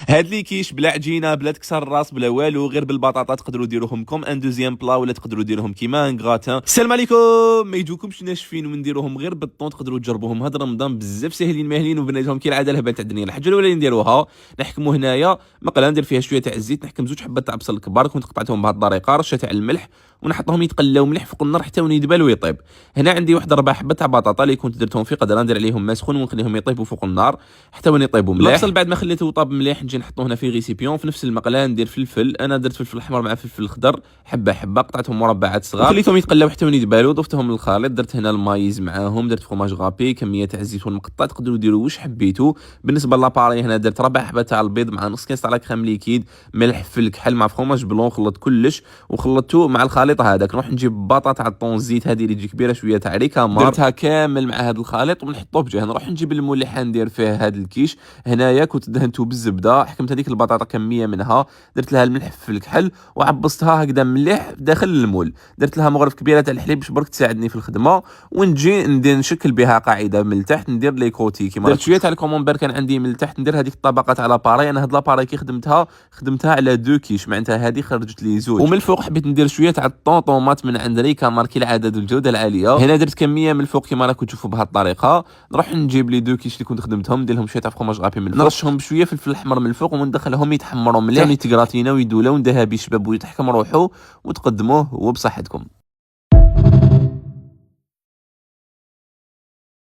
هاد لي كيش بلا عجينه بلا تكسر الراس بلا والو، غير بالبطاطا تقدروا ديروهم كوم ان دوزيام بلا، ولا تقدروا ديروهم كيما ان غراتان. السلام عليكم. ما يجوكمش ناشفين ونديروهم غير بالطون، تقدروا تجربوهم هاد رمضان بزاف ساهلين ماهلين وبناتهم كالعاده. الهبال تاع الدنيا الحاجه الاولى اللي نديروها نحكموا هنايا مقله، ندير فيها شويه تاع الزيت، نحكم زوج حبات تاع بصل كبار كنت قطعتهم بهذه الطريقه، رشه تاع الملح، ونحطهم يتقلاو مليح فوق النار حتى يدبل ويطيب. هنا عندي واحد 4 حبات تاع بطاطا اللي كنت درتهم في قدره، ندير عليهم ماء سخون ونخليهم يطيبوا فوق النار حتى وين يطيبوا مليح. البصل بعد ما خليته طاب مليح نجي نحطوه هنا في غيسيبيون. في نفس المقله ندير فلفل، انا درت فلفل احمر مع فلفل خضر حبه حبه، قطعتهم مربعات صغار وخليتهم يتقلاو حتى وين يدبالوا. ضفتهم للخليط، درت هنا المايز معاهم، درت فروماج غابي، كميه تاع الزيتون مقطع، تقدروا ديروا واش حبيتوا. بالنسبه لاباري هنا درت 4 حبات تاع البيض مع نص كاس تاع كريم ليكيد، ملح فلفل كحل مع فروماج بلون، خلط كلش وخلطته مع الخليط هذاك. نروح نجيب بطاطا تاع الطون زيت هذه اللي تجي كبيره شويه تاع ريكامار، درتها كامل مع هذا الخليط ونحطوه بجهه. نروح نجيب الملح ندير فيه هذا الكيش. هنايا كنت دهنته بالزبده، حكمت هذيك البطاطا كميه منها، درت لها الملح في الكحل وعبصتها هكذا مليح داخل المول. درت لها مغرف كبيره تاع الحليب باش برك تساعدني في الخدمه، ونجي ندير نشكل بها قاعده من التحت، ندير لي كوتي كيما درت شويه تاع الكومونبير كان عندي من التحت، ندير هذيك الطبقه تاع لاباري. انا هاد لاباري كي خدمتها على 2 كيش، معناتها هذه خرجت لي زوج. ومن الفوق حبيت ندير شويه تاع الطون طوماط من عند ريكامار كالعاده ذو الجوده العاليه. هنا درت كميه من الفوق كيما راكم تشوفوا بهذه الطريقه. نروح نجيب لي 2 كيش اللي كنت خدمتهم، ندير لهم شويه تاع فروماج غابي من الفوق، نرشهم بشويه فلفل احمر من الفوق وندخلهم يتحمروا مليح، يتكراتينا ويدولوا وندهها بشباب وتحكم روحو وتقدموه وبصحتكم.